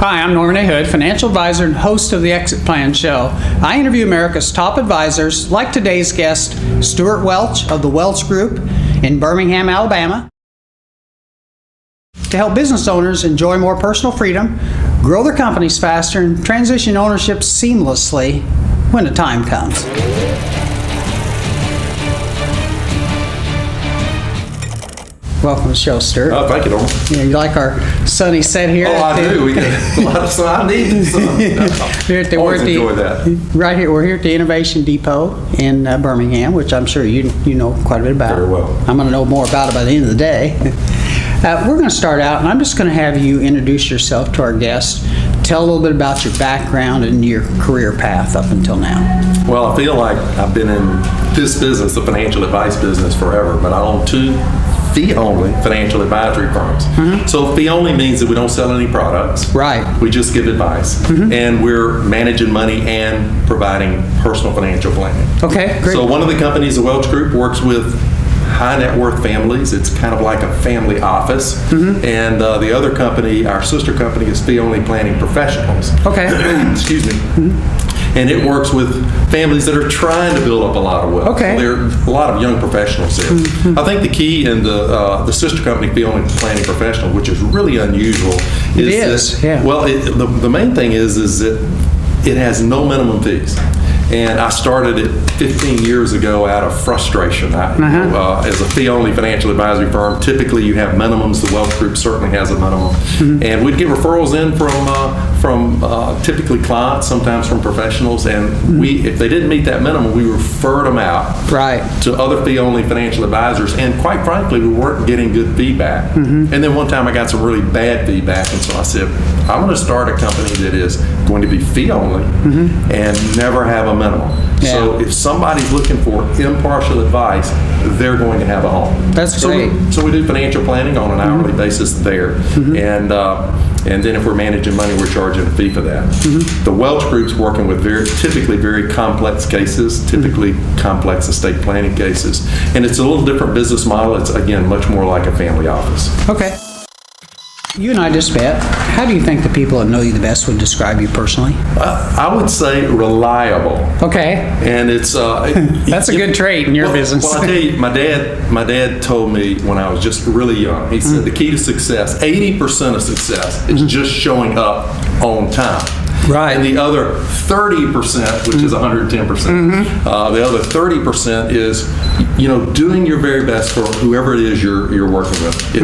Hi, I'm Norman A. Hood, financial advisor and host of the Exit Plan Show. I interview America's top advisors, like today's guest, Stewart Welch of the Welch Group in Birmingham, Alabama, to help business owners enjoy more personal freedom, grow their companies faster, and transition ownership seamlessly when the time comes. Welcome to the show, Stewart. Oh, thank you, Norman. Yeah, you like our sunny set here? Oh, I do. We get a lot of sun. I need some. Always enjoy that. Right here, we're here at the Innovation Depot in Birmingham, which I'm sure you know quite a bit about. Very well. I'm going to know more about it by the end of the day. We're going to start out, and I'm just going to have you introduce yourself to our guests. Tell a little bit about your background and your career path up until now. Well, I feel like I've been in this business, the financial advice business, forever, but I own two fee-only financial advisory firms. Mm-hmm. So fee-only means that we don't sell any products. Right. We just give advice. Mm-hmm. And we're managing money and providing personal financial planning. Okay, great. So one of the companies, the Welch Group, works with high net worth families. It's kind of like a family office. Mm-hmm. And the other company, our sister company, is fee-only planning professionals. Okay. Excuse me. Mm-hmm. And it works with families that are trying to build up a lot of wealth. Okay. So there are a lot of young professionals there. Mm-hmm. I think the key in the sister company, fee-only planning professional, which is really unusual, is that, yeah. Well, the main thing is that it has no minimum fees. And I started it 15 years ago out of frustration. As a fee-only financial advisory firm, typically you have minimums. The Welch Group certainly has a minimum. Mm-hmm. And we'd get referrals in from typically clients, sometimes from professionals. And mm-hmm. If they didn't meet that minimum, we referred them out to other fee-only financial advisors. And quite frankly, we weren't getting good feedback. Mm-hmm. And then one time I got some really bad feedback. And so I said, I'm going to start a company that is going to be fee-only mm-hmm. and never have a minimum. Yeah. So if somebody's looking for impartial advice, they're going to have a home. That's great. So we do financial planning on an hourly basis there. Mm-hmm. And then if we're managing money, we're charging a fee for that. Mm-hmm. The Welch Group's working with typically very complex cases, typically complex estate planning cases. And it's a little different business model. It's, again, much more like a family office. Okay. You and I just met. How do you think the people that know you the best would describe you personally? I would say reliable. Okay. And it's that's a good trait in your business. Well, I tell you, my dad told me when I was just really young. He said the key to success, 80% of success, is just showing up on time. Right. And the other 30%, which is 110%, the other 30% is, doing your very best for whoever it is you're working with.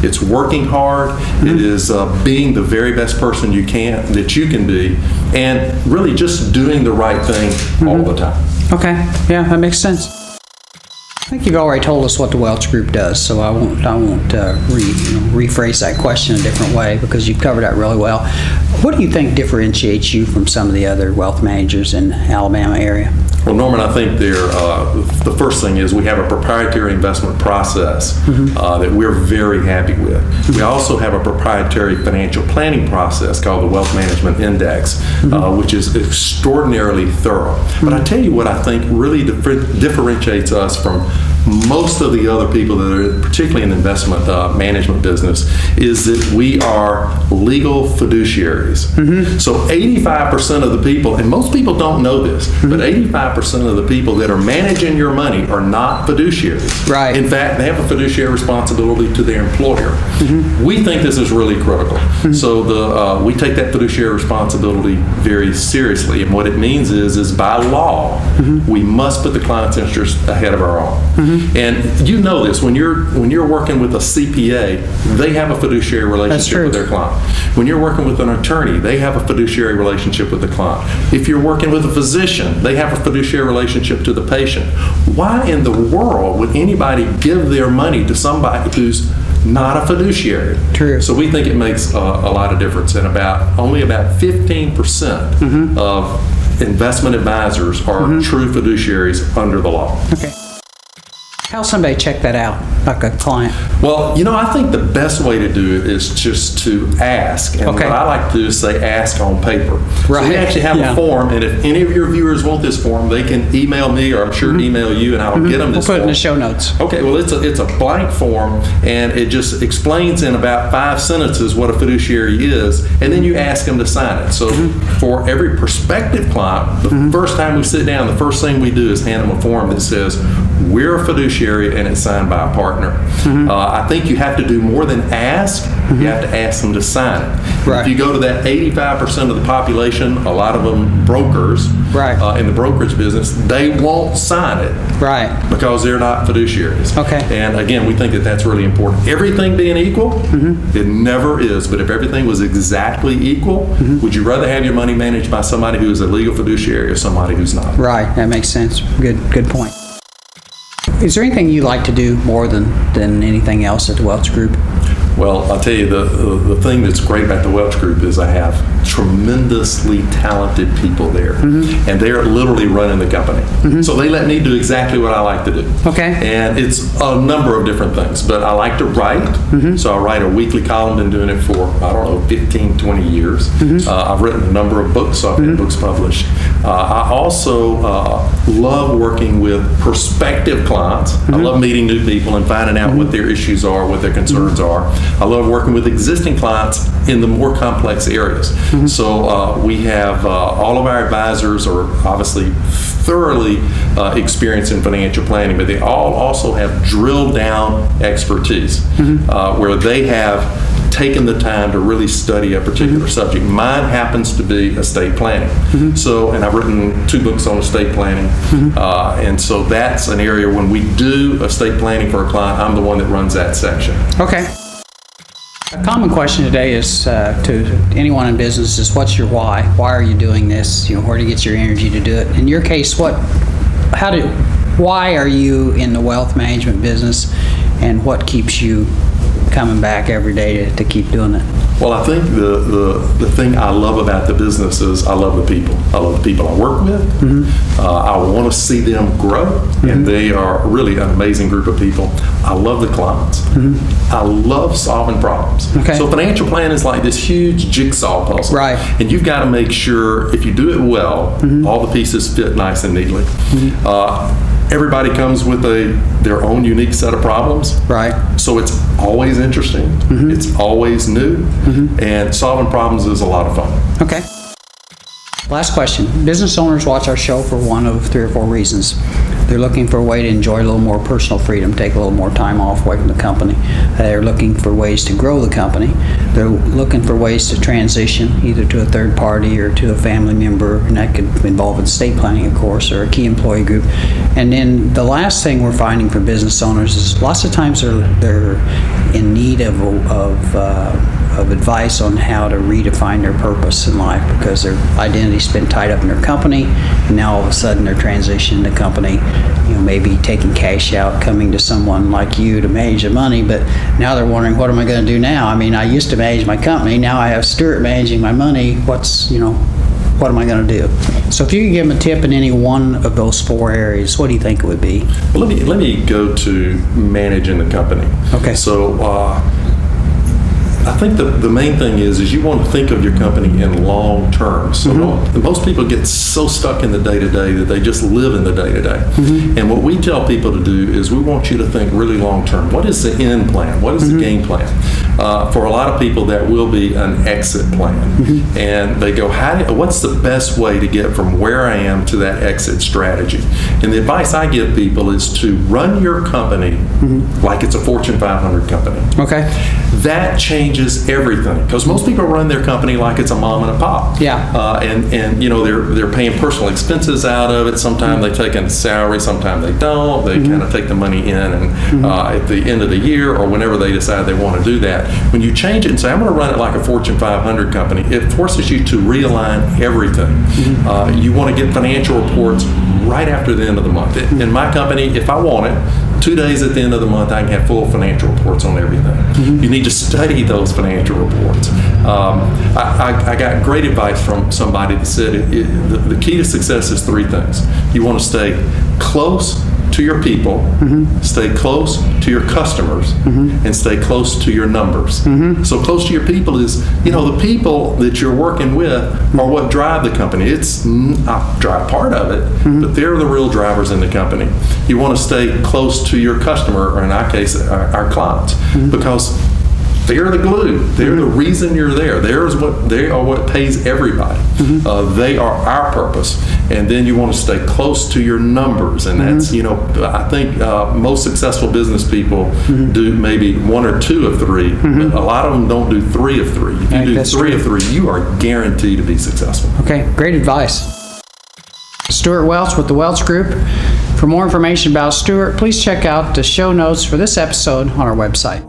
It's working hard. It is being the very best person that you can be, and really just doing the right thing all the time. Okay. Yeah, that makes sense. I think you've already told us what the Welch Group does, so I won't rephrase that question a different way because you've covered that really well. What do you think differentiates you from some of the other wealth managers in the Alabama area? Well, Norman, I think the first thing is we have a proprietary investment process that we're very happy with. We also have a proprietary financial planning process called the Wealth Management Index, which is extraordinarily thorough. But I tell you what I think really differentiates us from most of the other people that are particularly in the investment management business is that we are legal fiduciaries. So 85% of the people, and most people don't know this, but 85% of the people that are managing your money are not fiduciaries. Right. In fact, they have a fiduciary responsibility to their employer. We think this is really critical. So we take that fiduciary responsibility very seriously, and what it means is by law, we must put the client's interest ahead of our own. And you know this, when you're working with a CPA, they have a fiduciary relationship with their client. When you're working with an attorney, they have a fiduciary relationship with the client. If you're working with a physician, they have a fiduciary relationship to the patient. Why in the world would anybody give their money to somebody who's not a fiduciary? True. So we think it makes a lot of difference, and only about 15% of investment advisors are true fiduciaries under the law. Okay. How somebody check that out, like a client? Well, I think the best way to do it is just to ask. And Okay. what I like to do is say ask on paper. Right. So we actually have a form, and if any of your viewers want this form, they can email me, or I'm sure email you, and I'll get them We'll this put it in form. the show notes. Okay, well, it's a blank form, and it just explains in about 5 sentences what a fiduciary is, and then you ask them to sign it. So for every prospective client, the first time we sit down, the first thing we do is hand them a form that says, we're a fiduciary, and it's signed by a partner. I think you have to do more than ask. You have to ask them to sign it. Right. If you go to that 85% of the population, a lot of them brokers, Right. in the brokerage business, they won't sign it Right. because they're not fiduciaries. Okay. And again, we think that that's really important. Everything being equal, it never is. But if everything was exactly equal, would you rather have your money managed by somebody who is a legal fiduciary or somebody who's not? Right. That makes sense. Good point. Is there anything you like to do more than anything else at the Welch Group? Well, I'll tell you, the thing that's great about the Welch Group is I have tremendously talented people there, and they're literally running the company. So they let me do exactly what I like to do. Okay. And it's a number of different things, but I like to write. So I write a weekly column, been doing it for, 15, 20 years. I've written a number of books, so I've had books published. I also love working with prospective clients. I love meeting new people and finding out what their issues are, what their concerns are. I love working with existing clients in the more complex areas. So we have all of our advisors are obviously thoroughly experienced in financial planning, but they all also have drilled down expertise where they have taken the time to really study a particular subject. Mine happens to be estate planning. So, and I've written 2 books on estate planning. And so that's an area when we do estate planning for a client, I'm the one that runs that section. Okay. A common question today is to anyone in business is, what's your why? Why are you doing this? Where do you get your energy to do it? In your case, why are you in the wealth management business, and what keeps you coming back every day to keep doing it? Well, I think the thing I love about the business is I love the people. I love the people I work with. I want to see them grow, and they are really an amazing group of people. I love the clients. I love solving problems. Okay. So financial planning is like this huge jigsaw puzzle. Right. And you've got to make sure if you do it well, all the pieces fit nice and neatly. Everybody comes with their own unique set of problems. Right. So it's always interesting. It's always new. And solving problems is a lot of fun. Okay. Last question. Business owners watch our show for one of 3 or 4 reasons. They're looking for a way to enjoy a little more personal freedom, take a little more time off away from the company. They're looking for ways to grow the company. They're looking for ways to transition either to a third party or to a family member, and that could involve estate planning, of course, or a key employee group. And then the last thing we're finding for business owners is lots of times they're in need of advice on how to redefine their purpose in life, because their identity's been tied up in their company, and now all of a sudden they're transitioning the company, maybe taking cash out, coming to someone like you to manage the money, but now they're wondering, what am I going to do now? I mean, I used to manage my company, now I have Stewart managing my money. What am I going to do? So if you could give them a tip in any one of those 4 areas, what do you think it would be? Well, let me go to managing the company. Okay. So I think the main thing is you want to think of your company in long term. So most people get so stuck in the day-to-day that they just live in the day-to-day. And what we tell people to do is we want you to think really long term. What is the end plan? What is the game plan? For a lot of people, that will be an exit plan. And they go, what's the best way to get from where I am to that exit strategy? And the advice I give people is to run your company like it's a Fortune 500 company. Okay. That changes everything, because most people run their company like it's a mom and a pop. Yeah. And they're paying personal expenses out of it. Sometimes they take in a salary, sometimes they don't. They kind of take the money in and at the end of the year or whenever they decide they want to do that. When you change it and say, I'm going to run it like a Fortune 500 company, it forces you to realign everything. You want to get financial reports right after the end of the month. In my company, if I want it, 2 days at the end of the month, I can have full financial reports on everything. You need to study those financial reports. I got great advice from somebody that said the key to success is 3 things. You want to stay close to your people, stay close to your customers, and stay close to your numbers. So close to your people is, the people that you're working with are what drive the company. It's I drive part of it, but they're the real drivers in the company. You want to stay close to your customer, or in our case, our clients, because they're the glue. They're the reason you're there. They are what pays everybody. They are our purpose. And then you want to stay close to your numbers. And that's, I think most successful business people do maybe one or two of three, but a lot of them don't do three of three. If you do three of three, you are guaranteed to be successful. Okay, great advice. Stewart Welch with the Welch Group. For more information about Stewart, please check out the show notes for this episode on our website.